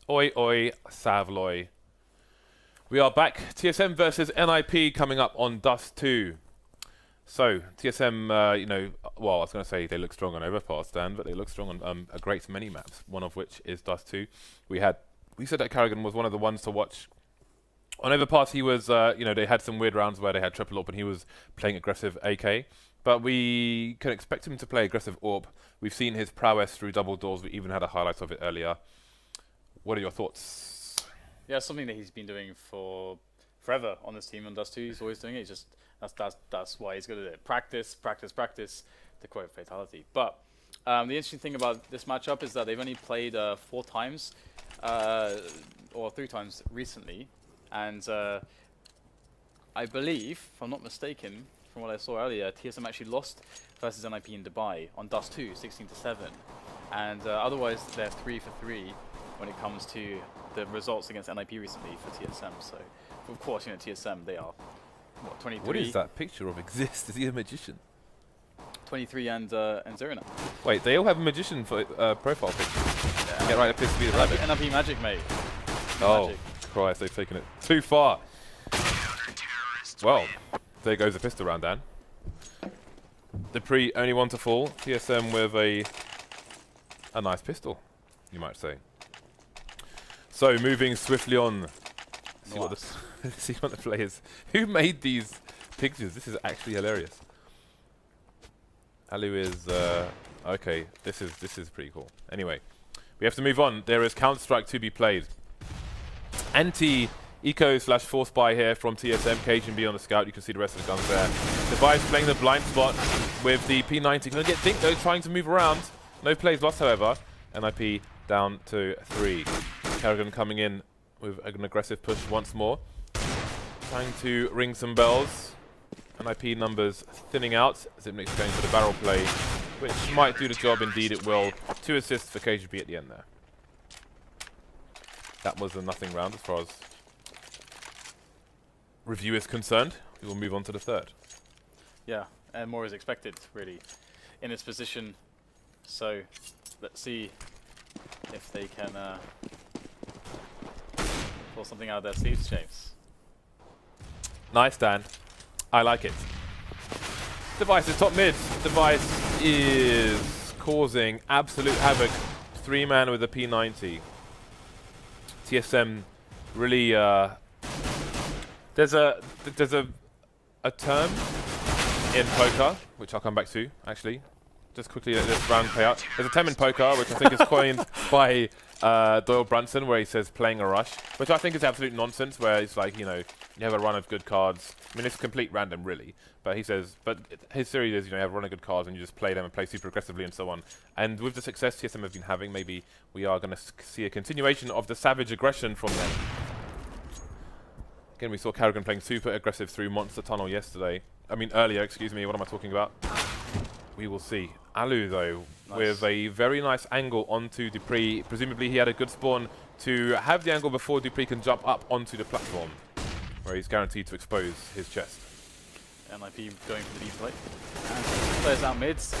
Oi, oi, Savloy. We are back. TSM versus NiP coming up on Dust 2. So, TSM, well, I was going to say they look strong on Overpass, Dan, but they look strong on a great many maps, one of which is Dust 2. We said that Carrigan was one of the ones to watch. On Overpass, he was, they had some weird rounds where they had triple AWP and he was playing aggressive AK. But we can expect him to play aggressive AWP. We've seen his prowess through double doors. We even had a highlight of it earlier. What are your thoughts? Yeah, something that he's been doing for forever on this team on Dust 2. He's always doing it. It's just that's why he's good at it. Practice, practice, practice, to quote Fatality. But the interesting thing about this matchup is that they've only played 4 times or 3 times recently, and I believe, if I'm not mistaken, from what I saw earlier, TSM actually lost versus NiP in Dubai on Dust 2, 16-7, and otherwise they're 3 for 3 when it comes to the results against NiP recently for TSM. So, of course, TSM, they are, what, 23? What is that picture of Exist? Is he a magician? 23 and 0 now. Wait, they all have a magician for profile pictures. Yeah. Get right up to speed of rabbit. NiP Magic, mate. Oh, Magic. Christ, they've taken it too far. Well, there goes the pistol round, Dan. Dupree only one to fall. TSM with a nice pistol, you might say. So, moving swiftly on. See what the players... Who made these pictures? This is actually hilarious. Alu is... okay, this is pretty cool. Anyway, we have to move on. There is Counter-Strike to be played. Anti-Eco/Force Buy here from TSM. KGB on the scout. You can see the rest of the guns there. Device playing the blind spot with the P90. Going to get Dink though, trying to move around. No plays lost, however. NiP down to 3. Carrigan coming in with an aggressive push once more. Trying to ring some bells. NiP numbers thinning out. Zipnik's going for the barrel play, which might do the job. Indeed it will. 2 assists for KGB at the end there. That was a nothing round as far as review is concerned. We will move on to the third. Yeah, and more is expected, really, in its position. So, let's see if they can pull something out of their sleeves, James. Nice, Dan. I like it. Device is top mid. Device is causing absolute havoc. 3-man with a P90. TSM really there's a term in poker which I'll come back to actually. Just quickly let this round play out. There's a term in poker which I think is coined by Doyle Brunson, where he says playing a rush, which I think is absolute nonsense, where it's like, you have a run of good cards. I mean, it's complete random, really. But he says, his theory is, you have a run of good cards and you just play them and play super aggressively and so on. And with the success TSM have been having, maybe we are going to see a continuation of the savage aggression from them. Again, we saw Carrigan playing super aggressive through Monster Tunnel earlier, excuse me, what am I talking about? We will see. Alu, though, with a very nice angle onto Dupree. Presumably he had a good spawn to have the angle before Dupree can jump up onto the platform, where he's guaranteed to expose his chest. NiP going for the B play. And players out mids.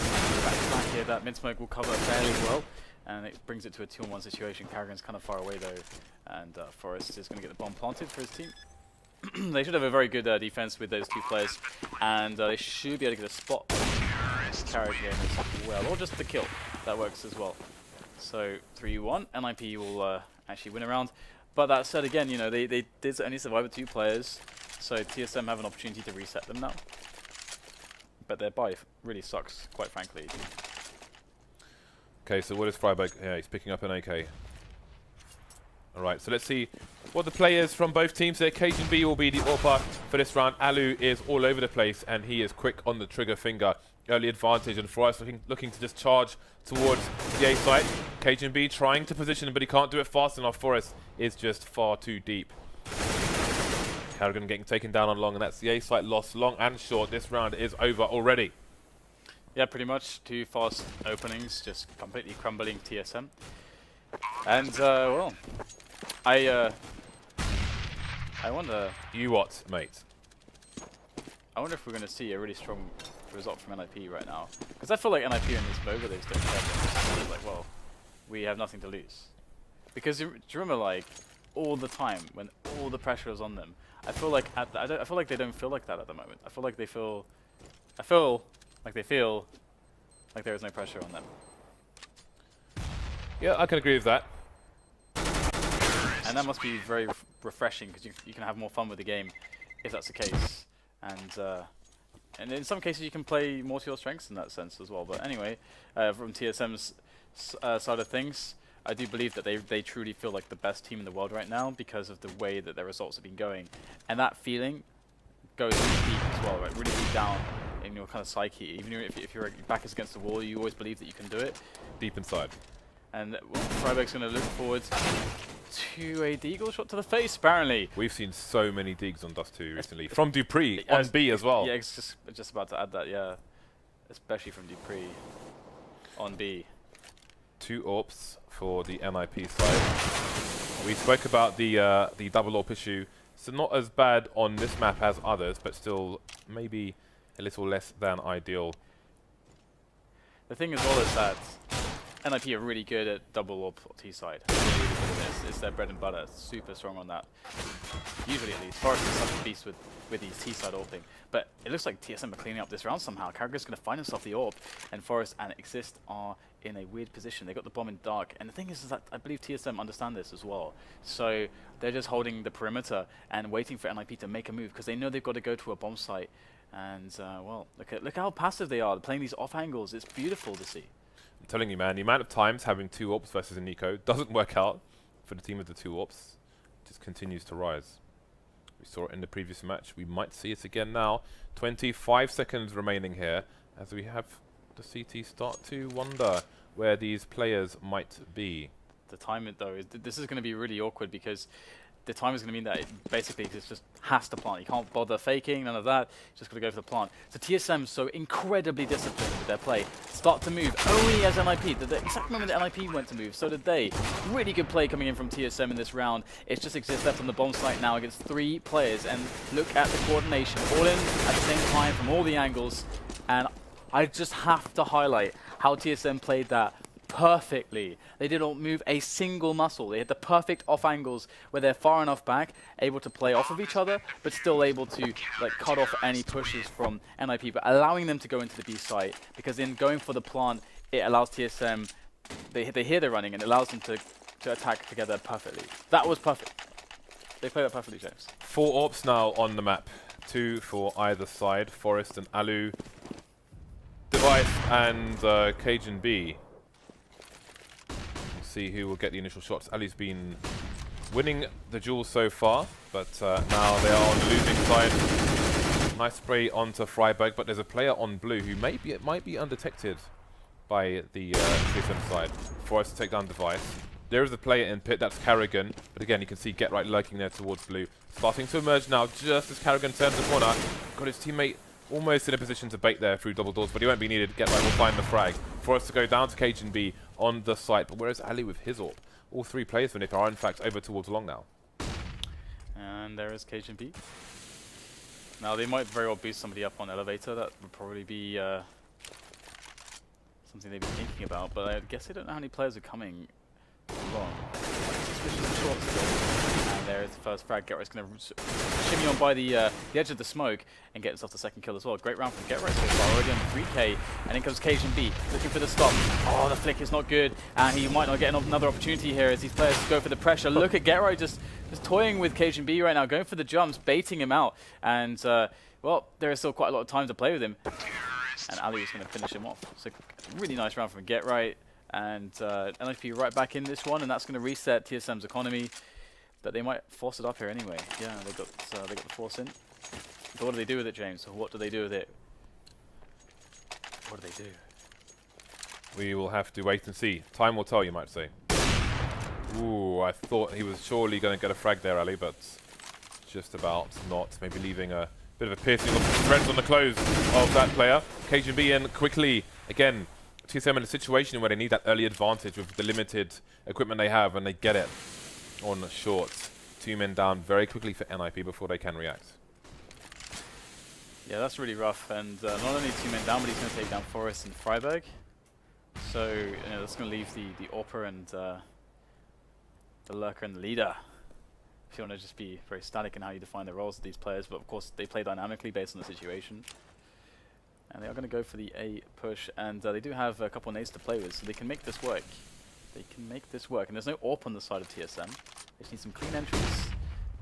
Back here, that mid smoke will cover fairly well. And it brings it to a 2-on-1 situation. Carrigan's kind of far away, though. And Forrest is going to get the bomb planted for his team. They should have a very good defense with those 2 players. And they should be able to get a spot Carrigan as well, or just the kill. That works as well. So 3-1, NiP will actually win a round. But that said, again, they did only survive with 2 players, so TSM have an opportunity to reset them now. But their buy really sucks, quite frankly. Okay, so what is Freiberg? Yeah, he's picking up an AK. Alright, so let's see what the players from both teams there. KGB will be the AWPer for this round. Alu is all over the place, and he is quick on the trigger finger. Early advantage, and Forrest looking to just charge towards the A site. KGB trying to position, but he can't do it fast enough. Forrest is just far too deep. Carrigan getting taken down on long, and that's the A site loss. Long and short, this round is over already. Yeah, pretty much. 2 fast openings, just completely crumbling TSM. And, well, I wonder... You what, mate? I wonder if we're going to see a really strong result from NiP right now. Because I feel like NiP in this mode, where they just don't care. It's like, well, we have nothing to lose. Because do you remember, like, all the time when all the pressure was on them? I feel like I feel like they don't feel like that at the moment. I feel like they feel like there is no pressure on them. Yeah, I can agree with that. And that must be very refreshing because you can have more fun with the game if that's the case. And in some cases you can play more to your strengths in that sense as well. But anyway, from TSM's side of things, I do believe that they truly feel like the best team in the world right now because of the way that their results have been going. And that feeling goes really deep as well, right? Really deep down in your kind of psyche. Even if your back is against the wall, you always believe that you can do it. Deep inside. And Freiburg's going to look forward to a deagle shot to the face, apparently. We've seen so many digs on Dust 2 recently. From Dupree, on B as well. Yeah, it's just about to add that, yeah. Especially from Dupree on B. 2 AWPs for the NiP side. We spoke about the double AWP issue. So not as bad on this map as others, but still maybe a little less than ideal. The thing as well is that NiP are really good at double AWP T side. Really good at this. It's their bread and butter. Super strong on that. Usually at least. Forest is such a beast with these T side AWPing. But it looks like TSM are cleaning up this round somehow. Karaga's going to find himself the AWP, and Forest and Exist are in a weird position. They got the bomb in dark, and the thing is that I believe TSM understand this as well. So they're just holding the perimeter and waiting for NiP to make a move because they know they've got to go to a bomb site. And well, look how passive they are. They're playing these off angles. It's beautiful to see. I'm telling you, man, the amount of times having 2 AWPs versus a Nico doesn't work out for the team with the 2 AWPs. Just continues to rise. We saw it in the previous match. We might see it again now. 25 seconds remaining here as we have the CT start to wonder where these players might be. The time, though, this is going to be really awkward because the time is going to mean that it basically just has to plant. You can't bother faking, none of that. You just got to go for the plant. So TSM so incredibly disciplined with their play. Start to move only as NiP. The exact moment that NiP went to move, so did they. Really good play coming in from TSM in this round. It's just Exist left on the bomb site now against 3 players. And look at the coordination. All in at the same time from all the angles. And I just have to highlight how TSM played that perfectly. They didn't move a single muscle. They had the perfect off angles where they're far enough back, able to play off of each other, but still able to like cut off any pushes from NiP, but allowing them to go into the B site, because in going for the plant, it allows TSM, they hear they're running, and it allows them to attack together perfectly. That was perfect. They played that perfectly, James. 4 AWPs now on the map. 2 for either side. Forest and Alu. Device and Cajun B. See who will get the initial shots. Ali's been winning the duel so far, but now they are on the losing side. Nice spray onto Freiburg, but there's a player on blue who might be undetected by the TSM side. Forest to take down Device. There is a player in pit, that's Karrigan, but again you can see Get Right lurking there towards blue. Starting to emerge now, just as Karrigan turns the corner. Got his teammate almost in a position to bait there through double doors, but he won't be needed. Get Right will find the frag. Forest to go down to Cajun B on the site, but where is Ali with his AWP? All 3 players for NiP are in fact over towards long now. And there is Cajun B. Now they might very well boost somebody up on elevator. That would probably be something they'd be thinking about, but I guess they don't know how many players are coming along. Suspicious short still. And there is the first frag. Get Right's going to shimmy on by the edge of the smoke and get himself the second kill as well. Great round from Get Right so far, already on 3k. And in comes Cajun B, looking for the stop. Oh, the flick is not good, and he might not get another opportunity here as these players go for the pressure. Look at Get Right just toying with Cajun B right now, going for the jumps, baiting him out. And, well, there is still quite a lot of time to play with him. And Ali is going to finish him off. So, really nice round from Get Right. And NiP right back in this one, and that's going to reset TSM's economy. But they might force it up here anyway. Yeah, they got the force in. But what do they do with it, James? What do they do with it? What do they do? We will have to wait and see. Time will tell, you might say. Ooh, I thought he was surely going to get a frag there, Ali, but just about not. Maybe leaving a bit of a piercing of threads on the close of that player. Cajun B in quickly. Again, TSM in a situation where they need that early advantage with the limited equipment they have, and they get it on short. 2 men down very quickly for NiP before they can react. Yeah, that's really rough, and not only 2 men down, but he's going to take down Forest and Freiburg. So that's going to leave the AWPer and the lurker and the leader. If you want to just be very static in how you define the roles of these players, but of course they play dynamically based on the situation. And they are going to go for the A push, and they do have a couple of nades to play with, so they can make this work. They can make this work, and there's no AWP on the side of TSM. They just need some clean entries.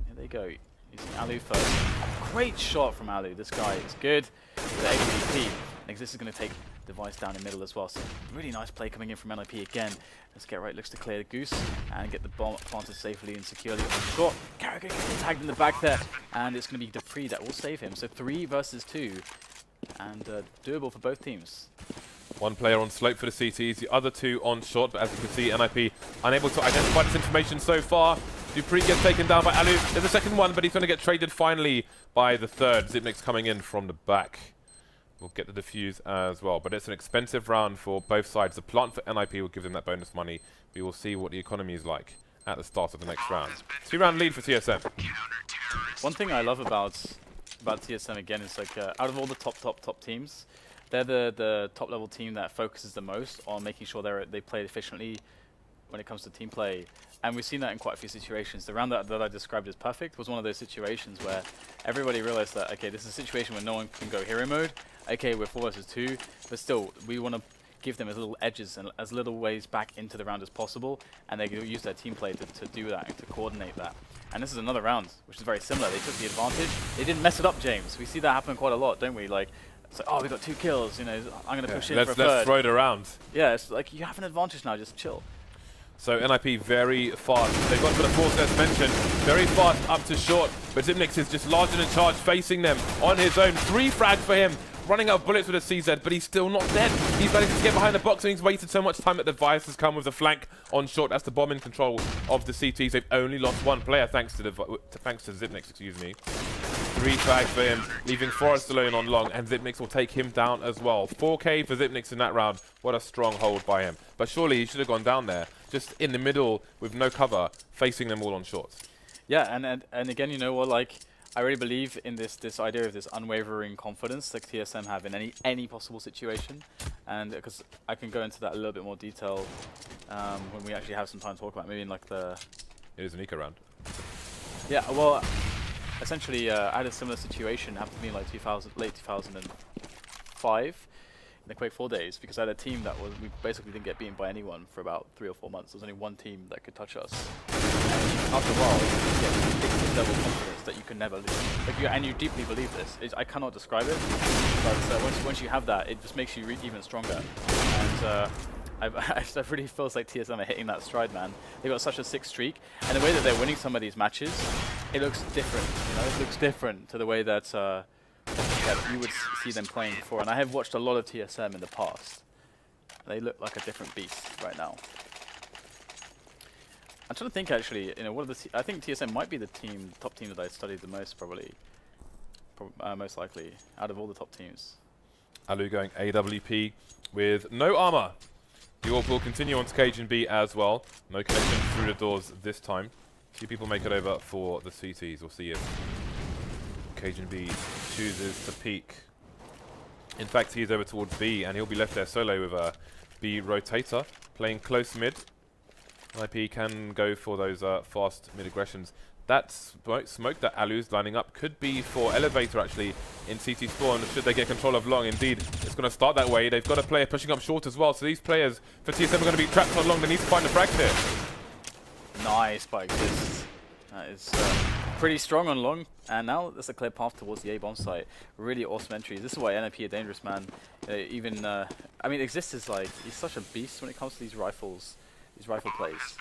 Here they go. Using Alu first. Great shot from Alu. This guy is good. The AWP. Next, this is going to take Device down in middle as well. So really nice play coming in from NiP again. Let's get right. Looks to clear the Goose and get the bomb planted safely and securely on shot. Carragher gets tagged in the back there, and it's going to be Dupree that will save him. So 3 versus 2, and doable for both teams. One player on slope for the CTs, the other 2 on short, but as you can see, NiP unable to identify this information so far. Dupree gets taken down by Alu. There's a second one, but he's going to get traded finally by the third. Zipnik's coming in from the back. We'll get the defuse as well, but it's an expensive round for both sides. The plant for NiP will give them that bonus money. We will see what the economy is like at the start of the next round. 2-round lead for TSM. One thing I love about TSM again is like out of all the top teams, they're the top level team that focuses the most on making sure they play efficiently when it comes to team play. And we've seen that in quite a few situations. The round that I described as perfect was one of those situations where everybody realized that, okay, this is a situation where no one can go hero mode. Okay, we're 4 versus 2, but still, we want to give them as little edges and as little ways back into the round as possible, and they can use their team play to do that and to coordinate that. And this is another round, which is very similar. They took the advantage. They didn't mess it up, James. We see that happen quite a lot, don't we? Like, it's like, oh, we got 2 kills, you know, I'm going to push in for a third. Let's throw it around. Yeah, it's like, you have an advantage now, just chill. So NiP very fast. They've got for the force as mentioned. Very fast up to short. But Zipnix is just large and in charge, facing them on his own. 3 frags for him. Running out of bullets with a CZ, but he's still not dead. He's managed to get behind the box, and he's wasted so much time that the Device has come with the flank on short. That's the bomb in control of the CTs. They've only lost 1 player thanks to Zipnix, excuse me. 3 frags for him, leaving Forrest alone on long, and Zipnix will take him down as well. 4K for Zipnix in that round. What a strong hold by him. But surely he should have gone down there, just in the middle with no cover, facing them all on shorts. Yeah, and again, you know what, like, I really believe in this idea of this unwavering confidence that TSM have in any possible situation, and because I can go into that a little bit more detail when we actually have some time to talk about, maybe in like the... It is an eco round. Yeah, well, essentially I had a similar situation happen to me in like late 2005 in the Quake 4 days, because I had a team that we basically didn't get beaten by anyone for about 3 or 4 months. There was only 1 team that could touch us. And after a while, you get ridiculous level of confidence that you can never lose. Like and you deeply believe this. I cannot describe it, but once you have that, it just makes you even stronger. And it really feels like TSM are hitting that stride, man. They've got such a sick streak, and the way that they're winning some of these matches, it looks different. You know, it looks different to the way that that you would see them playing before. And I have watched a lot of TSM in the past. They look like a different beast right now. I'm trying to think actually, you know, what are the I think TSM might be the top team that I studied the most, probably. Most likely, out of all the top teams. Alu going AWP with no armor. The AWP will continue on to Cajun B as well. No connection through the doors this time. 2 people make it over for the CTs. We'll see if Cajun B chooses to peek. In fact, he's over towards B, and he'll be left there solo with a B rotator, playing close mid. NiP can go for those fast mid aggressions. That smoke that Alu's lining up could be for Elevator actually in CT spawn, should they get control of long. Indeed, it's going to start that way. They've got a player pushing up short as well, so these players for TSM are going to be trapped on long. They need to find the frag here. Nice by Exist. That is pretty strong on long, and now there's a clear path towards the A-bomb site. Really awesome entry. This is why NiP are dangerous, man. I mean, Exist is like, he's such a beast when it comes to these rifle plays.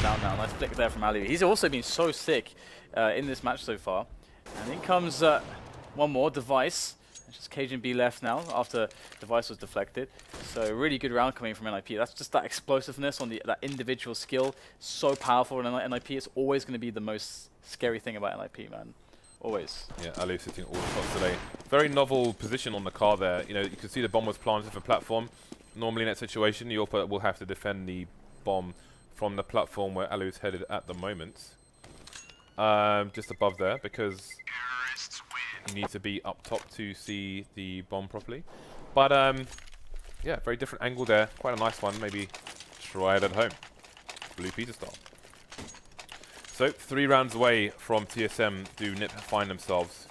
Down now, nice flick there from Ali. He's also been so sick in this match so far. And in comes one more, Device. It's just Cajun B left now after Device was deflected. So really good round coming from NiP. That's just that explosiveness on that individual skill. So powerful in NiP. It's always going to be the most scary thing about NiP, man. Always. Yeah, Ali sitting all the shots today. Very novel position on the car there. You know, you can see the bomb was planted for platform. Normally in that situation, the AWP will have to defend the bomb from the platform where Alu's headed at the moment. Just above there, because you need to be up top to see the bomb properly. But yeah, very different angle there. Quite a nice one. Maybe try it at home. Blue Peter style. So 3 rounds away from TSM do NiP find themselves.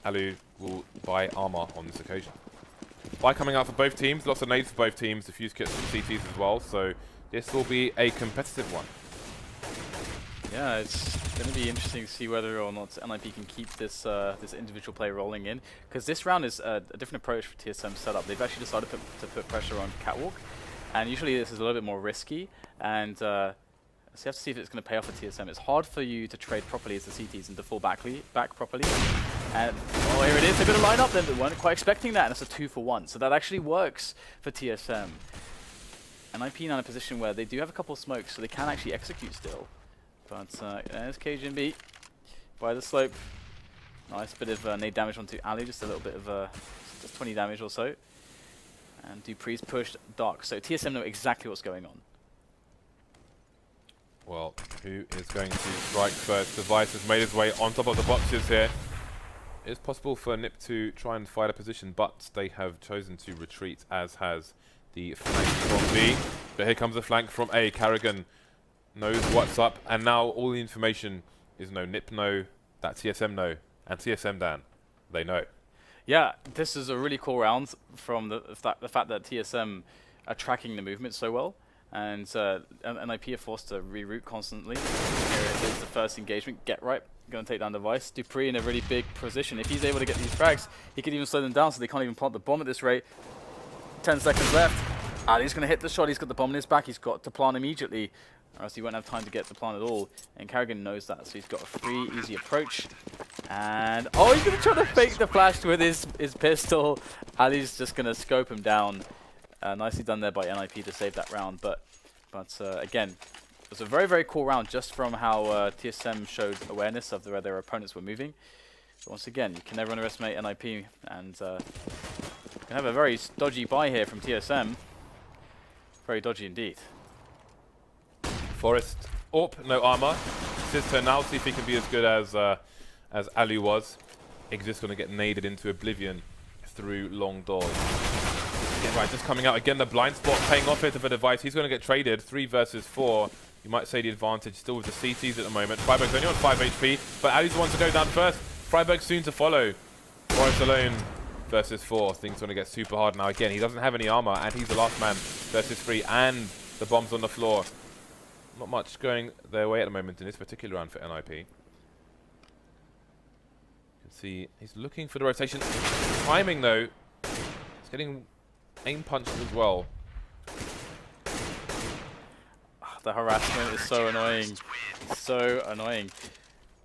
Alu will buy armor on this occasion. Buy coming out for both teams, lots of nades for both teams, defuse kits for CTs as well, so this will be a competitive one. Yeah, it's going to be interesting to see whether or not NiP can keep this this individual play rolling in, because this round is a different approach for TSM setup. They've actually decided to put pressure on Catwalk, and usually this is a little bit more risky, and so you have to see if it's going to pay off for TSM. It's hard for you to trade properly as the CTs and to fall back properly. And oh, here it is. They're going to line up. They weren't quite expecting that, and it's a 2-for-1. So that actually works for TSM. And NiP now in a position where they do have a couple of smokes, so they can actually execute still. But there's KGB by the slope. Nice bit of nade damage onto Ali, just a little bit of just 20 damage or so. And Dupree's pushed dark. So TSM know exactly what's going on. Well, who is going to strike first? Device has made his way on top of the boxes here. It's possible for NiP to try and fight a position, but they have chosen to retreat, as has the flank from B. But here comes a flank from A. Carrigan knows what's up, and now all the information is no. NiP know, that TSM know, and TSM Dan, they know. Yeah, this is a really cool round from the fact that TSM are tracking the movement so well, and NiP are forced to reroute constantly. Here it is, the first engagement, get right. Going to take down Device. Dupree in a really big position. If he's able to get these frags, he could even slow them down so they can't even plant the bomb at this rate. 10 seconds left. Ali's going to hit the shot. He's got the bomb in his back. He's got to plant immediately, or else he won't have time to get the plant at all. And Carrigan knows that, so he's got a free, easy approach. And oh, he's going to try to fake the flash with his pistol. Ali's just going to scope him down. Nicely done there by NiP to save that round. But again, it was a very, very cool round just from how TSM showed awareness of where their opponents were moving. But once again, you can never underestimate NiP, and you can have a very dodgy buy here from TSM. Very dodgy indeed. Forest, AWP, no armor. It's his turn now, see if he can be as good as Alu was. Exist going to get naded into oblivion through long doors. Yeah, right, just coming out again, the blind spot paying off here for Device. He's going to get traded, 3 versus 4. You might say the advantage still with the CTs at the moment. Freiburg's only on 5 HP, but Ali's the one to go down first. Freiburg soon to follow. Forest alone versus 4. Things going to get super hard now. Again, he doesn't have any armor, and he's the last man versus 3, and the bomb's on the floor. Not much going their way at the moment in this particular round for NiP. You can see he's looking for the rotation. Timing, though, he's getting aim punched as well. The harassment is so annoying. So annoying.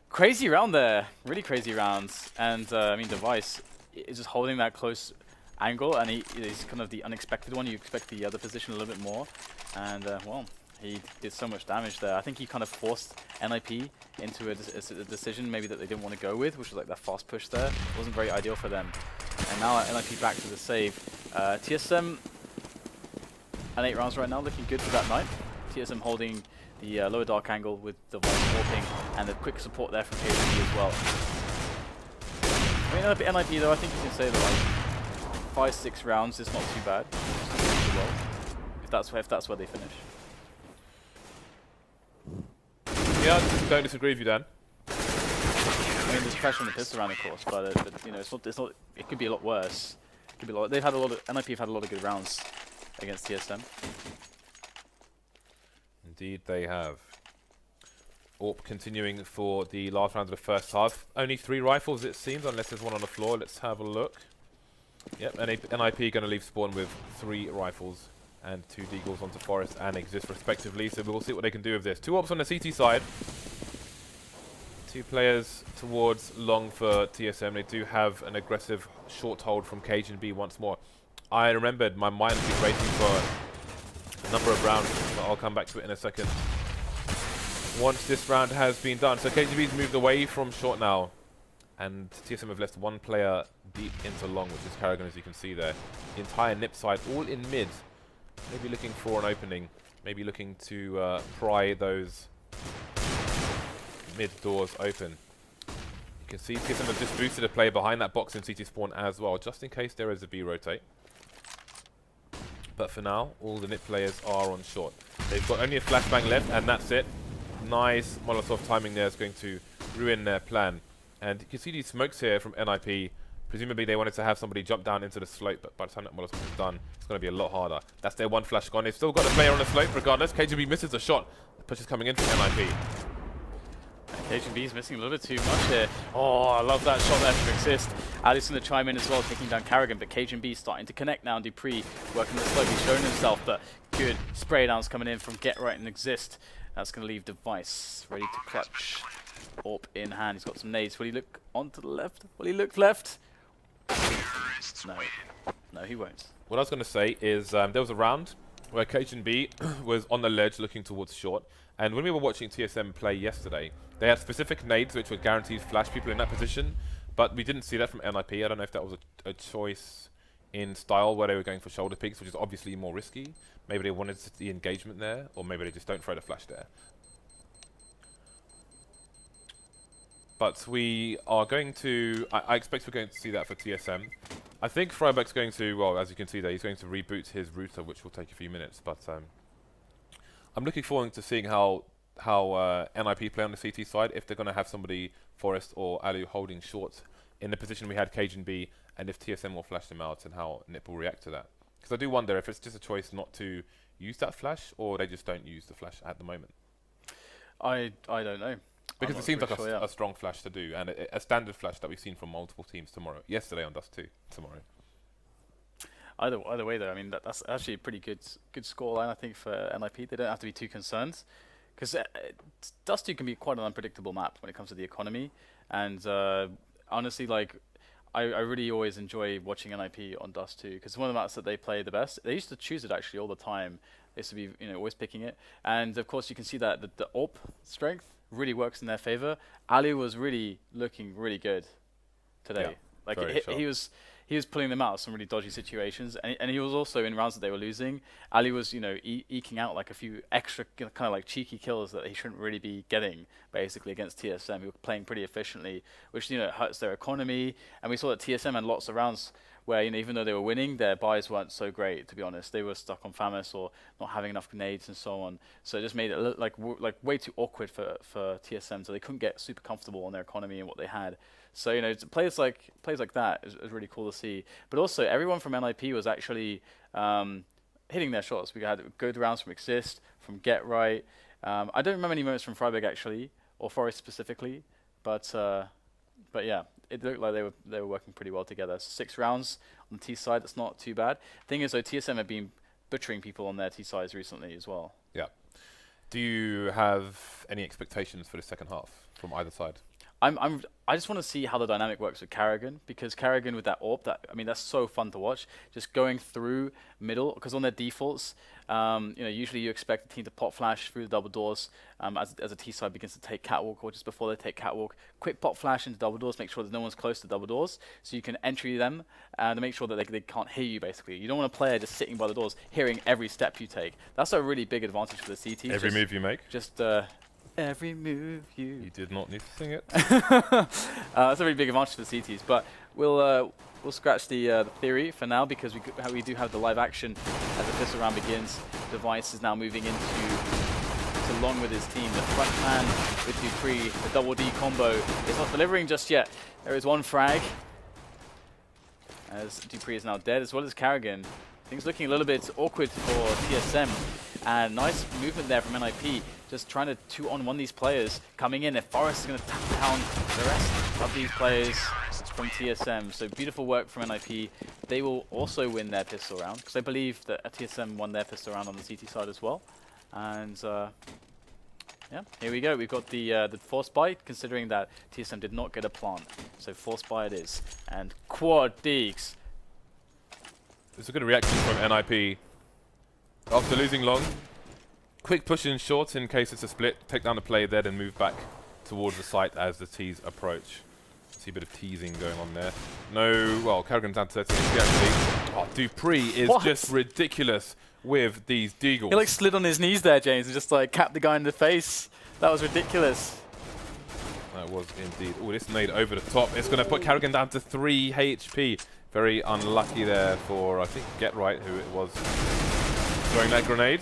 Crazy round there. Really crazy rounds. And, I mean, Device is just holding that close angle, and he's kind of the unexpected one. You expect the other position a little bit more. And, well, he did so much damage there. I think he kind of forced NiP into a decision maybe that they didn't want to go with, which was like that fast push there. It wasn't very ideal for them. And now NiP back to the save. TSM and 8 rounds right now, looking good for that night. TSM holding the lower dark angle with the Device warping, and the quick support there from KGB as well. I mean, NiP though, I think you can say that like 5-6 rounds is not too bad. Well, if that's where they finish. Yeah, I don't disagree with you, Dan. I mean, there's pressure on the pistol round, of course, but you know, it's not. It could be a lot worse. It could be a lot. They've had a lot of NiP have had a lot of good rounds against TSM. Indeed, they have. AWP continuing for the last round of the first half. Only 3 rifles, it seems, unless there's one on the floor. Let's have a look. Yep, NiP going to leave spawn with 3 rifles and 2 deagles onto Forest and Exist respectively. So we'll see what they can do with this. 2 AWPs on the CT side. 2 players towards long for TSM. They do have an aggressive short hold from Cage and B once more. I remembered my mind was racing for a number of rounds, but I'll come back to it in a second. Once this round has been done. So KGB's moved away from short now. And TSM have left 1 player deep into long, which is Carrigan, as you can see there. The entire NiP side all in mid. Maybe looking for an opening. Maybe looking to pry those mid doors open. You can see TSM have just boosted a player behind that box in CT spawn as well, just in case there is a B rotate. But for now, all the NiP players are on short. They've got only a flashbang left, and that's it. Nice Molotov timing there is going to ruin their plan. And you can see these smokes here from NiP. Presumably they wanted to have somebody jump down into the slope, but by the time that Molotov is done, it's going to be a lot harder. That's their one flash gone. They've still got a player on the slope regardless. KGB misses a shot. The push is coming in from NiP. KGB's missing a little bit too much here. Oh, I love that shot there from Exist. Ali's going to chime in as well, taking down Karrigan, but KGB starting to connect now. dupreeh working the slope. He's showing himself, but good spray downs coming in from Get Right and Exist. That's going to leave Device ready to clutch. AWP in hand. He's got some nades. Will he look onto the left? Will he look left? No. No, he won't. What I was going to say is there was a round where KGB was on the ledge looking towards short. And when we were watching TSM play yesterday, they had specific nades which would guaranteed flash people in that position. But we didn't see that from NiP. I don't know if that was a choice in style where they were going for shoulder peaks, which is obviously more risky. Maybe they wanted the engagement there, or maybe they just don't throw the flash there. But we are going to... I expect we're going to see that for TSM. I think Freiberg's going to... Well, as you can see there, he's going to reboot his router, which will take a few minutes. But I'm looking forward to seeing how NiP play on the CT side, if they're going to have somebody, Forest or Alu, holding short in the position we had KGB, and if TSM will flash them out, and how NiP will react to that. Because I do wonder if it's just a choice not to use that flash, or they just don't use the flash at the moment. I don't know. Because it seems like a strong flash to do, and a standard flash that we've seen from multiple teams yesterday on Dust 2, tomorrow. Either way, though, I mean that's actually a pretty good scoreline, I think, for NiP. They don't have to be too concerned, because Dust 2 can be quite an unpredictable map when it comes to the economy. And honestly, like I really always enjoy watching NiP on Dust 2, because it's one of the maps that they play the best. They used to choose it actually all the time. They used to be always picking it, and of course you can see that the AWP strength really works in their favor. Ali was really looking really good today. Yeah, like he was pulling them out of some really dodgy situations, and he was also in rounds that they were losing. Ali was eking out like a few extra kind of like cheeky kills that he shouldn't really be getting basically against TSM, who were playing pretty efficiently, which hurts their economy. And we saw that TSM had lots of rounds where even though they were winning, their buys weren't so great, to be honest. They were stuck on FAMAS or not having enough grenades and so on. So it just made it look like way too awkward for TSM. So they couldn't get super comfortable on their economy and what they had. So players like that is really cool to see. But also everyone from NiP was actually hitting their shots. We had good rounds from Exist, from Get Right. I don't remember any moments from Freiberg actually, or Forest specifically, but yeah, it looked like they were working pretty well together. 6 rounds on the T side, that's not too bad. Thing is though, TSM have been butchering people on their T sides recently as well. Yeah. Do you have any expectations for the second half from either side? I just want to see how the dynamic works with Karrigan, because Karrigan with that AWP, that's so fun to watch. Just going through middle, because on their defaults, usually you expect the team to pop flash through the double doors as a T side begins to take catwalk, or just before they take catwalk, quick pop flash into double doors, make sure that no one's close to double doors, so you can entry them and make sure that they can't hear you. Basically, you don't want a player just sitting by the doors hearing every step you take. That's a really big advantage for the CT. Every move you make. Every move you... You did not need to sing it. That's a really big advantage for the CTs, but we'll scratch the theory for now, because we do have the live action as the pistol round begins. Device is now moving into Long with his team. The front man with dupreeh, the double D combo is not delivering just yet. There is one frag, as dupreeh is now dead, as well as Karrigan. Things looking a little bit awkward for TSM, and nice movement there from NiP, just trying to 2-on-1 these players coming in. If Forest is going to tap down the rest of these players from TSM, so beautiful work from NiP. They will also win their pistol round, because I believe that TSM won their pistol round on the CT side as well. And yeah, here we go. We've got the force buy, considering that TSM did not get a plant, so force buy it is. And quad deeks. It's a good reaction from NiP after losing long. Quick push in short in case it's a split. Take down the player there, then move back towards the site as the T's approach. See a bit of teasing going on there. No, well, Karrigan's down to 30 HP actually. Oh, dupreeh is just ridiculous with these deagles. He slid on his knees there, James, and just capped the guy in the face. That was ridiculous. That was indeed. Oh, this nade over the top. It's going to put Karrigan down to 3 HP. Very unlucky there for, I think, Get Right, who it was throwing that grenade.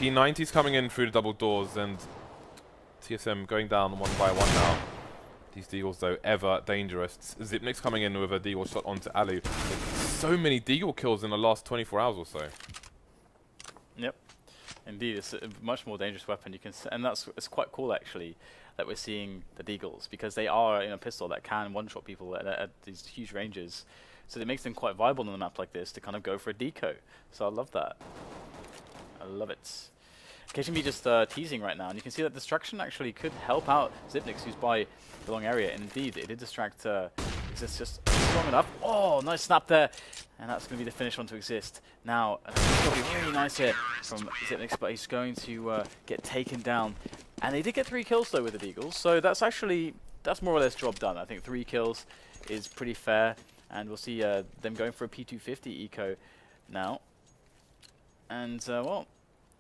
P90's coming in through the double doors, and TSM going down one by one now. These deagles, though, ever dangerous. Zipnik's coming in with a deagle shot onto Alu. So many deagle kills in the last 24 hours or so. Yep, indeed, it's a much more dangerous weapon. You can, and it's quite cool actually that we're seeing the deagles, because they are in a pistol that can one-shot people at these huge ranges. So it makes them quite viable on a map like this to kind of go for a deco. So I love that. I love it. KGB just teasing right now, and you can see that distraction actually could help out Zipnix, who's by the long area. And indeed, it did distract Exist just strong enough. Oh, nice snap there. And that's going to be the finish one to Exist. Now, it's going to be really nice hit from Zipnix, but he's going to get taken down. And they did get 3 kills, though, with the Deagles. So that's more or less job done. I think 3 kills is pretty fair. And we'll see them going for a P250 eco now. And, well,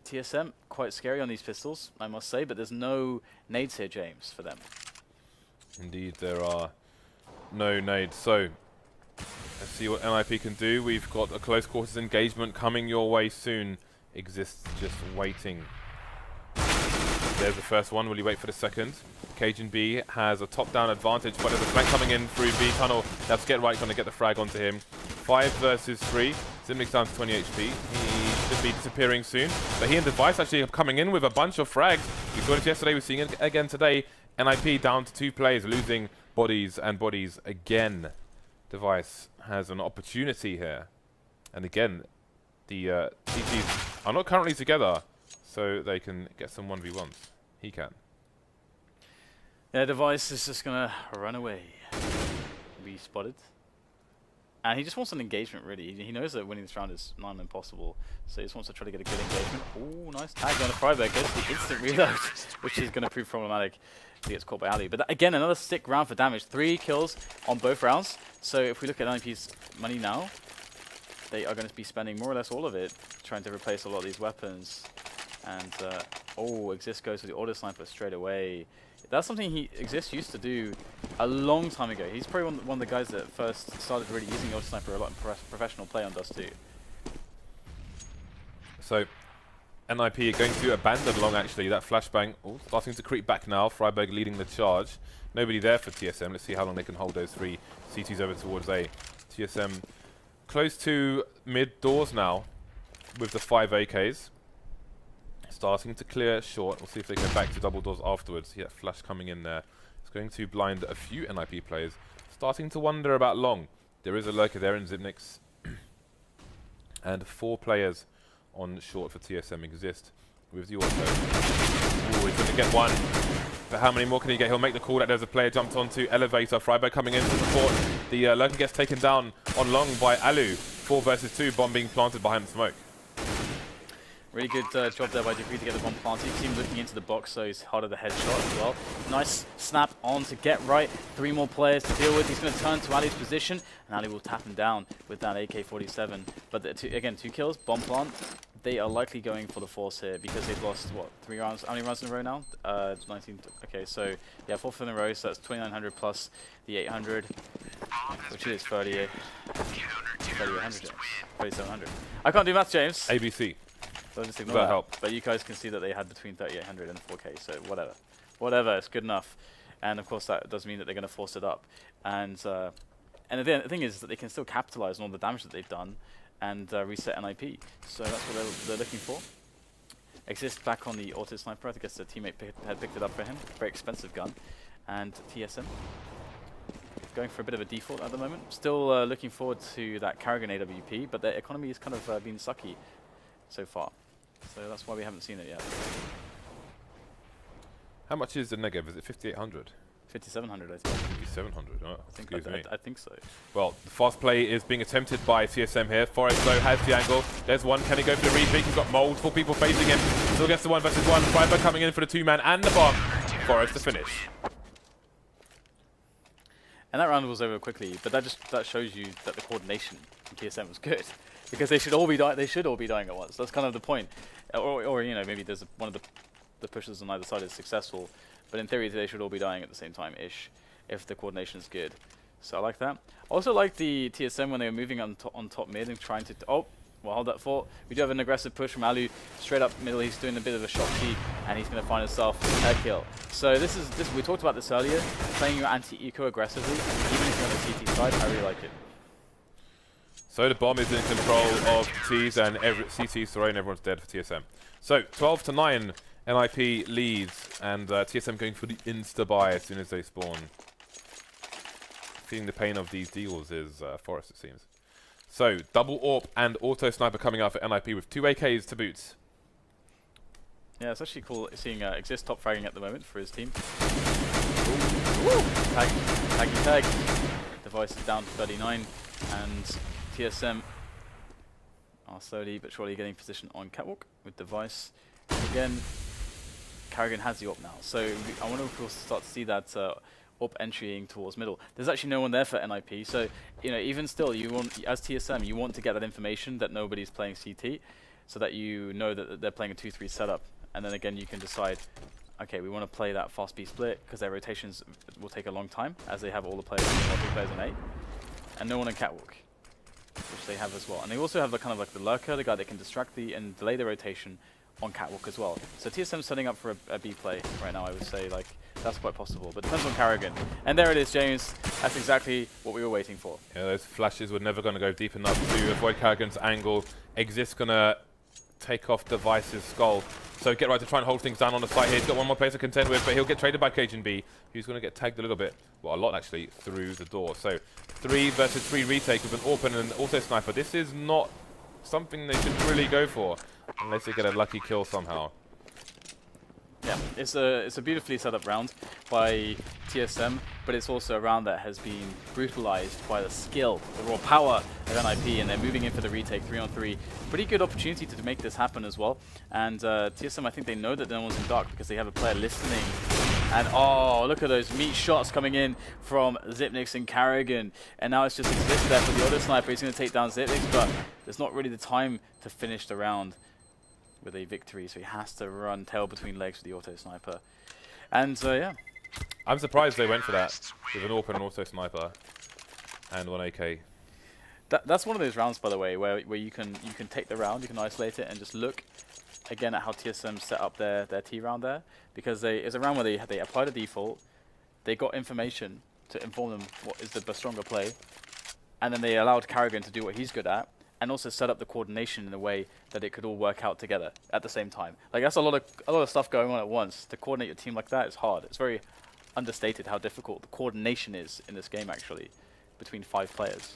TSM, quite scary on these pistols, I must say. But there's no nades here, James, for them. Indeed, there are no nades. So, let's see what NiP can do. We've got a close quarters engagement coming your way soon. Exists just waiting. There's the first one. Will he wait for the second? Cajun B has a top-down advantage, but there's a flank coming in through B tunnel. That's Get Right going to get the frag onto him. 5 versus 3. Zimnik's down to 20 HP. He should be disappearing soon. But he and Device actually are coming in with a bunch of frags. We saw this yesterday. We're seeing it again today. NiP down to 2 players, losing bodies and bodies again. Device has an opportunity here. And again, the TTs are not currently together, so they can get some 1v1s. He can. Yeah, Device is just going to run away. Be spotted. And he just wants an engagement, really. He knows that winning this round is nigh on impossible, so he just wants to try to get a good engagement. Ooh, nice tag on the Freiberg. Gets the instant reload, which is going to prove problematic if he gets caught by Ali. But again, another sick round for damage. 3 kills on both rounds. So if we look at NiP's money now, they are going to be spending more or less all of it trying to replace a lot of these weapons. And, oh, Exist goes for the auto sniper straight away. That's something Exist used to do a long time ago. He's probably one of the guys that first started really using the auto sniper a lot in professional play on Dust 2. So, NiP are going to abandon long, actually. That flashbang starting to creep back now. Freiberg leading the charge. Nobody there for TSM. Let's see how long they can hold those 3 CTs over towards A. TSM close to mid doors now with the 5 AKs. Starting to clear short. We'll see if they go back to double doors afterwards. Yeah, flash coming in there. It's going to blind a few NiP players. Starting to wonder about long. There is a lurker there in Zipnix. And 4 players on short for TSM Exist with the auto. Ooh, he's going to get 1. But how many more can he get? He'll make the call that there's a player jumped onto Elevator. Freiberg coming in to support. The lurker gets taken down on long by Alu. 4 versus 2. Bomb being planted behind smoke. Really good job there by Degree to get the bomb planted. You see him looking into the box, so he's hard at the headshot as well. Nice snap on to Get Right. 3 more players to deal with. He's going to turn to Ali's position, and Ali will tap him down with that AK-47. But again, 2 kills, bomb plant. They are likely going for the force here because they've lost, what, 3 rounds? How many rounds in a row now? 19. Okay, so yeah, 4th in a row, so that's 2,900 plus the 800, which is 3,800, 3,700. I can't do math, James. ABC. So just ignore that. Help. But you guys can see that they had between 3,800 and 4K, so whatever. Whatever, it's good enough. And of course that does mean that they're going to force it up. And the thing is that they can still capitalize on all the damage that they've done and reset NiP. So that's what they're looking for. Exist back on the auto sniper. I guess the teammate had picked it up for him. Very expensive gun. And TSM going for a bit of a default at the moment. Still looking forward to that Karrigan AWP, but their economy has kind of been sucky so far. So that's why we haven't seen it yet. How much is the negative? Is it 5,800? 5,700, I think. 5,700, oh, excuse me. I think so. Well, the fast play is being attempted by TSM here. Forrest, though, has the angle. There's one. Can he go for the repeat? He's got multiple people facing him. Still gets the 1 versus 1. Freiberg coming in for the 2-man and the bomb. Forrest to finish. And that round was over quickly, but that shows you that the coordination from TSM was good. Because they should all be dying at once. That's kind of the point. Or you know, maybe there's one of the pushers on either side is successful, but in theory they should all be dying at the same time ish, if the coordination is good. So I like that. Also like the TSM when they were moving on top mid and trying to We'll hold that fort. We do have an aggressive push from Alu straight up middle. He's doing a bit of a shot key, and he's going to find himself a kill. So this. We talked about this earlier. Playing your anti-eco aggressively, even if you're on the CT side, I really like it. So the bomb is in control of T's, and CT's thrown. Everyone's dead for TSM. So 12-9, NiP leads, and TSM going for the insta-buy as soon as they spawn. Feeling the pain of these deals is Forest, it seems. So, double AWP and auto sniper coming out for NiP with 2 AKs to boot. Yeah, it's actually cool seeing Exist top fragging at the moment for his team. Tag. Device is down to 39, and TSM are slowly but surely getting position on Catwalk with Device. Again, Karrigan has the AWP now, so I wonder if we'll start to see that AWP entrying towards middle. There's actually no one there for NiP, so even still, you want, as TSM, you want to get that information that nobody's playing CT, so that you know that they're playing a 2-3 setup, and then again you can decide, okay, we want to play that fast B split because their rotations will take a long time, as they have all the players, on A, and no one on Catwalk, which they have as well. And they also have the kind of like the lurker, the guy that can distract and delay the rotation on Catwalk as well. So TSM's setting up for a B play right now, I would say, like, that's quite possible, but depends on Karrigan. And there it is, James. That's exactly what we were waiting for. Yeah, those flashes were never going to go deep enough to avoid Karrigan's angle. Exist going to take off Device's skull. So get right to try and hold things down on the site here. He's got one more player to contend with, but he'll get traded by Cajun B, who's going to get tagged a little bit, well, a lot actually, through the door. So 3 versus 3 retake with an AWP and an auto sniper. This is not something they should really go for, unless they get a lucky kill somehow. Yeah, it's a beautifully set up round by TSM, but it's also a round that has been brutalized by the skill, the raw power of NiP, and they're moving in for the retake 3-on-3. Pretty good opportunity to make this happen as well. And TSM, I think they know that no one's in dark because they have a player listening. And oh, look at those meat shots coming in from Zipnix and Karrigan. And now it's just Exist there for the auto sniper. He's going to take down Zipnix, but there's not really the time to finish the round with a victory, so he has to run tail between legs with the auto sniper. And yeah. I'm surprised they went for that with an AWP and an auto sniper and 1 AK. That's one of those rounds, by the way, where you can take the round, you can isolate it, and just look again at how TSM set up their T round there, because it's a round where they applied a default, they got information to inform them what is the stronger play, and then they allowed Karrigan to do what he's good at, and also set up the coordination in a way that it could all work out together at the same time. Like, that's a lot of stuff going on at once. To coordinate your team like that is hard. It's very understated how difficult the coordination is in this game, actually, between 5 players.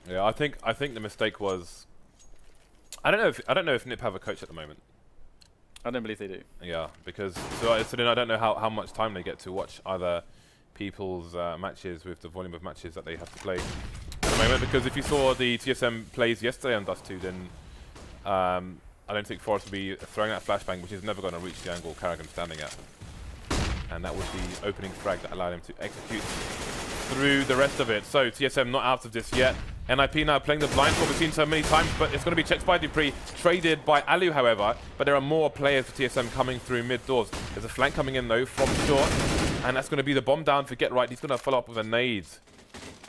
Yeah, I think the mistake was, I don't know if NiP have a coach at the moment. I don't believe they do. Yeah, because so then I don't know how much time they get to watch other people's matches with the volume of matches that they have to play at the moment. Because if you saw the TSM plays yesterday on Dust 2, then I don't think Forest will be throwing that flashbang, which is never going to reach the angle Karrigan's standing at. And that was the opening frag that allowed him to execute through the rest of it. So TSM not out of this yet. NiP now playing the blind spot we've seen so many times, but it's going to be checked by Dupree, traded by Alu, however. But there are more players for TSM coming through mid doors. There's a flank coming in though from short, and that's going to be the bomb down for Get Right. He's going to follow up with a nade.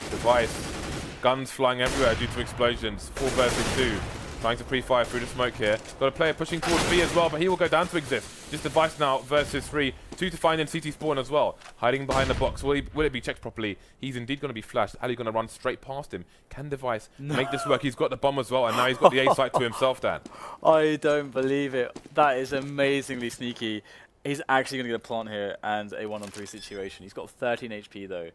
Device, guns flying everywhere due to explosions. 4 versus 2. Trying to pre-fire through the smoke here. Got a player pushing towards B as well, but he will go down to Exist. Just Device now versus 3. 2 to find in CT spawn as well. Hiding behind the box. Will it be checked properly? He's indeed going to be flashed. Ali going to run straight past him. Can Device make this work? He's got the bomb as well, and now he's got the A site to himself, Dan. I don't believe it. That is amazingly sneaky. He's actually going to get a plant here and a 1-on-3 situation. He's got 13 HP though.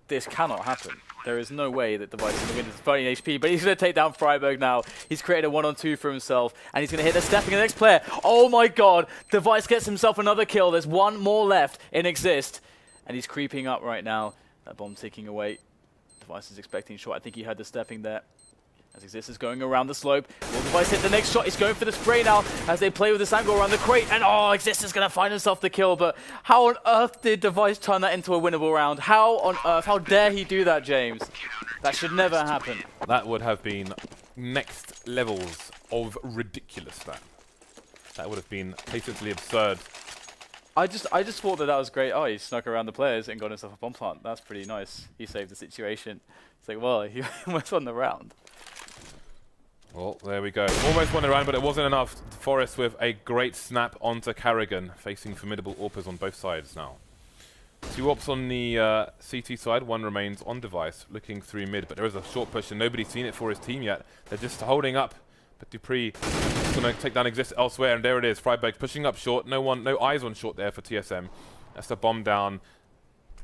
This cannot happen. There is no way that Device is going to win this 13 HP, but he's going to take down Freiburg now. He's created a 1-on-2 for himself, and he's going to hit the stepping of the next player. Oh my god! Device gets himself another kill. There's one more left in Exist, and he's creeping up right now. That bomb ticking away. Device is expecting a shot. I think he heard the stepping there. As Exist is going around the slope. Will Device hit the next shot? He's going for the spray now as they play with this angle around the crate. And oh, Exist is going to find himself the kill. But how on earth did Device turn that into a winnable round? How on earth? How dare he do that, James? That should never happen. That would have been next levels of ridiculous, that would have been patently absurd. I just thought that was great. Oh, he snuck around the players and got himself a bomb plant. That's pretty nice. He saved the situation. It's like, well, he almost won the round. Well, there we go. Almost won the round, but it wasn't enough. Forest with a great snap onto Carrigan, facing formidable AWPers on both sides now. 2 AWPs on the CT side, 1 remains on device, looking through mid, but there is a short push and nobody's seen it for his team yet. They're just holding up, but Dupree is going to take down Exist elsewhere, and there it is. Freiberg pushing up short, no eyes on short there for TSM. That's the bomb down.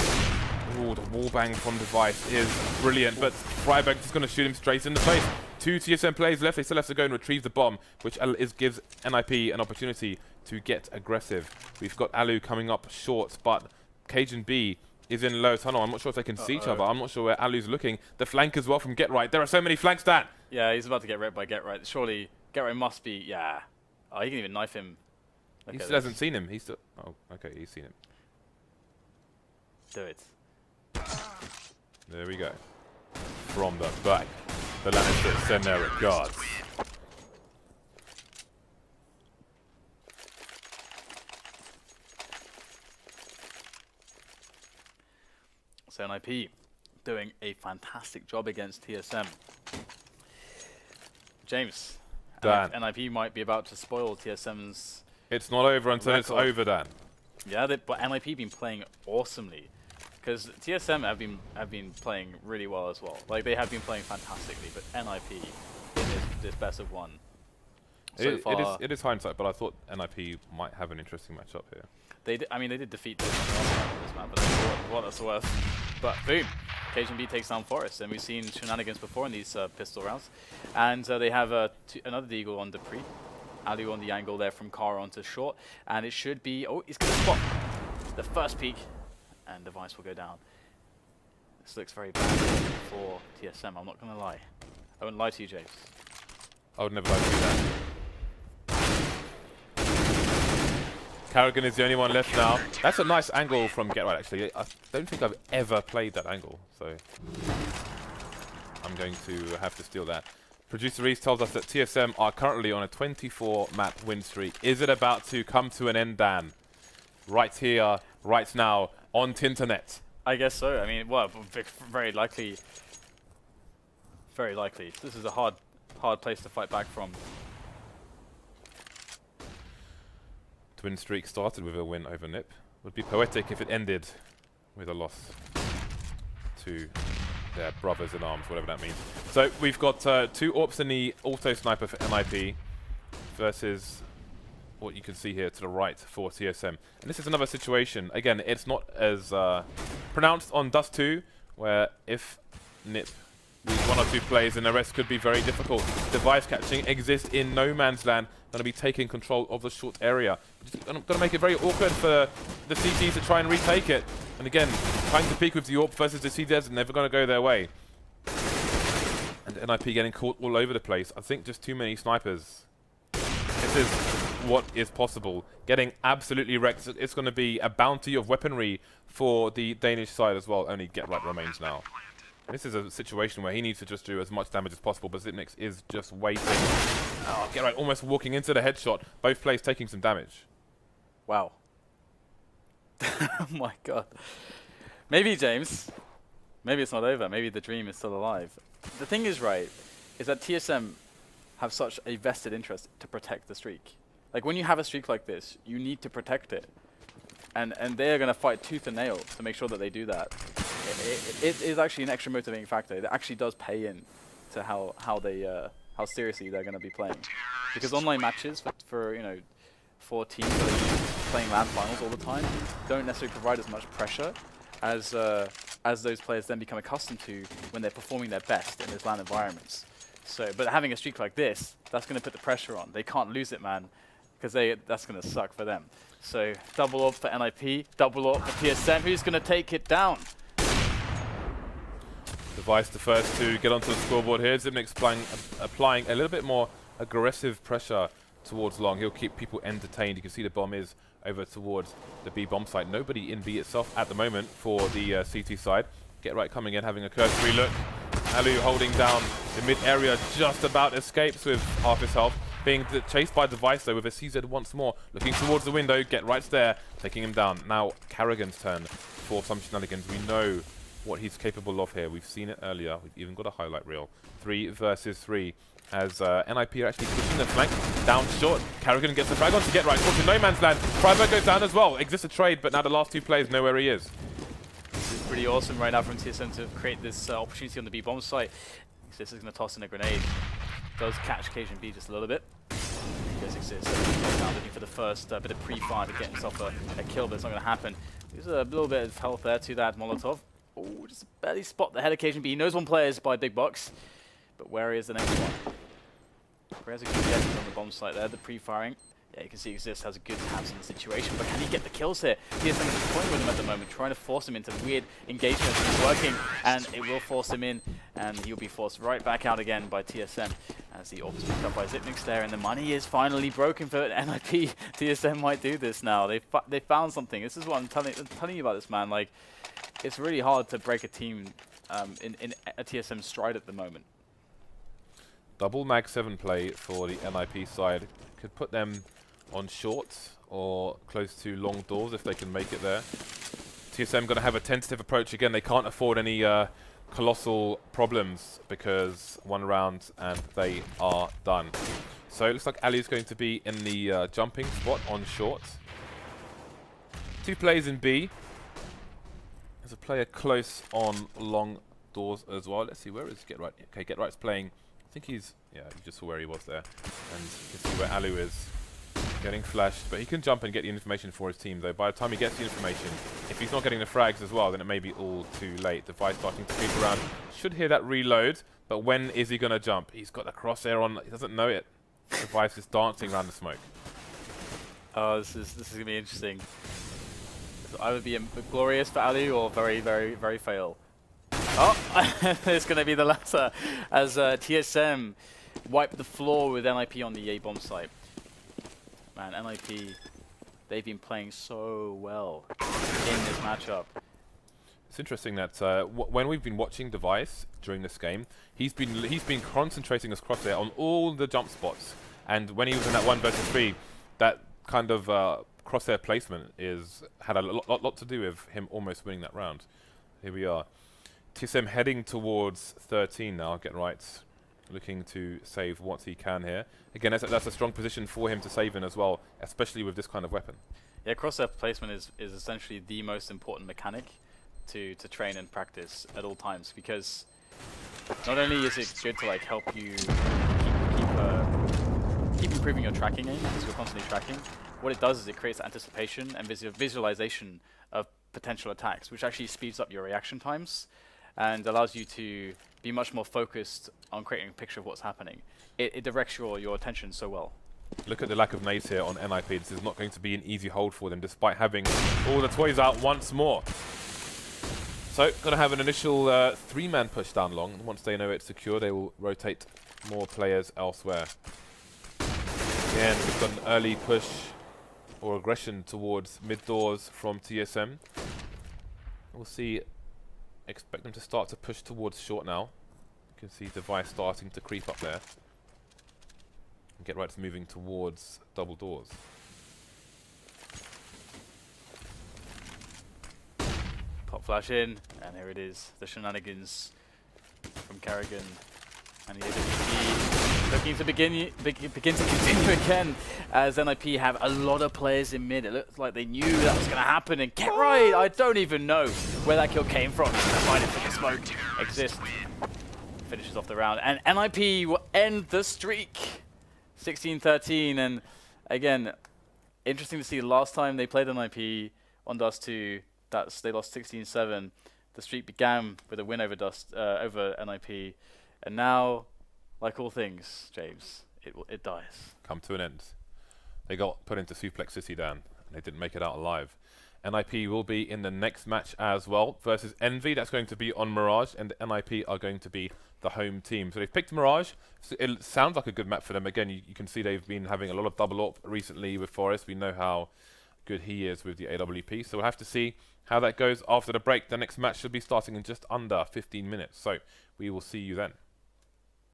Ooh, the wallbang from device is brilliant, but Freiberg is going to shoot him straight in the face. 2 TSM players left, they still have to go and retrieve the bomb, which gives NiP an opportunity to get aggressive. We've got Alu coming up short, but Cajun B is in low tunnel. I'm not sure if they can see each other. I'm not sure where Alu's looking. The flank as well from Get Right. There are so many flanks, Dan. Yeah, he's about to get ripped by Get Right. Surely Get Right must be, yeah. Oh, he can even knife him. He still hasn't seen him. He's still, oh, okay, he's seen him. Do it. There we go. From the back, the Lannisters send their regards. So NiP doing a fantastic job against TSM. James, Dan. NiP might be about to spoil TSM's. It's not over until it's over, Dan. Yeah, but NiP been playing awesomely, because TSM have been playing really well as well. Like, they have been playing fantastically, but NiP in this best of 1. It is hindsight, but I thought NiP might have an interesting matchup here. They did defeat this map, but what that's worth. But boom, Cajun B takes down Forest, and we've seen shenanigans before in these pistol rounds. And they have another deagle on Dupree. Alu on the angle there from Kara onto short, and it should be, oh, he's going to spot the first peek, and device will go down. This looks very bad for TSM, I'm not going to lie. I wouldn't lie to you, James. I would never like to do that. Carrigan is the only one left now. That's a nice angle from Get Right, actually. I don't think I've ever played that angle, so I'm going to have to steal that. Producer Reese tells us that TSM are currently on a 24-map win streak. Is it about to come to an end, Dan? Right here, right now, on Tinternet. I guess so. I mean, well, very likely. Very likely. This is a hard place to fight back from. Win streak started with a win over NiP. Would be poetic if it ended with a loss to their brothers in arms, whatever that means. So we've got 2 AWPs in the auto sniper for NiP versus what you can see here to the right for TSM. And this is another situation. Again, it's not as pronounced on Dust 2, where if NiP lose 1 or 2 plays, and the rest could be very difficult. Device catching exists in no man's land. Going to be taking control of the short area. Going to make it very awkward for the CTs to try and retake it. And again, trying to peek with the AWP versus the CTs is never going to go their way. And NiP getting caught all over the place. I think just too many snipers. This is what is possible. Getting absolutely wrecked. It's going to be a bounty of weaponry for the Danish side as well. Only Get Right remains now. This is a situation where he needs to just do as much damage as possible, but Zipnix is just waiting. Oh, Get Right almost walking into the headshot. Both players taking some damage. Wow. Oh my god. Maybe, James, maybe it's not over. Maybe the dream is still alive. The thing is, right, is that TSM have such a vested interest to protect the streak. Like, when you have a streak like this, you need to protect it. And they're going to fight tooth and nail to make sure that they do that. It is actually an extra motivating factor. It actually does pay in to how seriously they're going to be playing. Because online matches for teams that are playing LAN finals all the time don't necessarily provide as much pressure as those players then become accustomed to when they're performing their best in those LAN environments. So, but having a streak like this, that's going to put the pressure on. They can't lose it, man, because that's going to suck for them. So double up for NiP, double up for TSM. Who's going to take it down? Device the first to get onto the scoreboard here. Zipnix applying a little bit more aggressive pressure towards long. He'll keep people entertained. You can see the bomb is over towards the B bomb site. Nobody in B itself at the moment for the CT side. Get Right coming in, having a cursory look. Alu holding down the mid area, just about escapes with half his health. Being chased by Device though with a CZ once more. Looking towards the window, Get Right's there, taking him down. Now Carrigan's turn for some shenanigans. We know what he's capable of here. We've seen it earlier. We've even got a highlight reel. 3 versus 3. as NiP are actually pushing the flank down short. Carrigan gets the frag on to get right. Caught in no man's land. Freiburg goes down as well. Exists a trade, but now the last two players know where he is. This is pretty awesome right now from TSM to create this opportunity on the B bomb site. This is going to toss in a grenade. Does catch Cajun B just a little bit. Does exist. Now looking for the first bit of pre-fire to get himself a kill, but it's not going to happen. There's a little bit of health there to that Molotov. Oh, just barely spot the head of Cajun B. He knows one player is by Big Box, but where is the next one? Where's a good guess on the bomb site there, the pre-firing. Yeah, you can see Exist has a good hands on the situation, but can he get the kills here? TSM is toying with him at the moment, trying to force him into weird engagements. It's working, and it will force him in, and he'll be forced right back out again by TSM as the orb is picked up by Zipnix there, and the money is finally broken for NiP. TSM might do this now. They found something. This is what I'm telling you about this, man. Like, it's really hard to break a team in a TSM stride at the moment. Double mag 7 play for the NiP side could put them on short or close to long doors if they can make it there. TSM going to have a tentative approach again. They can't afford any colossal problems because one round and they are done. So it looks like Ali is going to be in the jumping spot on short. Two players in B. There's a player close on long doors as well. Let's see, where is Get Right? Okay, Get Right's playing. I think he's, yeah, you just saw where he was there. And you can see where Alu is. Getting flashed, but he can jump and get the information for his team though. By the time he gets the information, if he's not getting the frags as well, then it may be all too late. Device starting to creep around. Should hear that reload, but when is he going to jump? He's got the crosshair on, he doesn't know it. Device is dancing around the smoke. Oh, this is going to be interesting. So either be glorious for Ali or very, very, very fail. Oh, it's going to be the latter as TSM wipe the floor with NiP on the A bomb site. Man, NiP, they've been playing so well in this matchup. It's interesting that when we've been watching Device during this game, he's been concentrating his crosshair on all the jump spots, and when he was in that 1 versus 3, that kind of crosshair placement had a lot to do with him almost winning that round. Here we are. TSM heading towards 13 now. Get right. Looking to save what he can here. Again, that's a strong position for him to save in as well, especially with this kind of weapon. Yeah, crosshair placement is essentially the most important mechanic to train and practice at all times, because not only is it good to like help you keep improving your tracking aim, because you're constantly tracking. What it does is it creates anticipation and visualization of potential attacks, which actually speeds up your reaction times and allows you to be much more focused on creating a picture of what's happening. It directs your attention so well. Look at the lack of nades here on NiP. This is not going to be an easy hold for them, despite having all the toys out once more. So, going to have an initial 3-man push down long. Once they know it's secure, they will rotate more players elsewhere. Again, we've got an early push or aggression towards mid doors from TSM. We'll see. Expect them to start to push towards short now. You can see Device starting to creep up there. And Get Right's moving towards double doors. Pop flash in, and here it is. The shenanigans from Carrigan. And the AWP looking to begin to continue again, as NiP have a lot of players in mid. It looks like they knew that was going to happen, and Get Right, I don't even know where that kill came from. Find it for the smoke. Exist. Finishes off the round, and NiP will end the streak. 16-13, and again, interesting to see. Last time they played NiP on Dust 2, they lost 16-7. The streak began with a win over over NiP. And now, like all things, James, it dies. Come to an end. They got put into Suplex City, Dan, and they didn't make it out alive. NiP will be in the next match as well versus Envy. That's going to be on Mirage, and NiP are going to be the home team. So they've picked Mirage. So it sounds like a good map for them. Again, you can see they've been having a lot of double AWP recently with Forest. We know how good he is with the AWP. So we'll have to see how that goes after the break. The next match should be starting in just under 15 minutes. So we will see you then.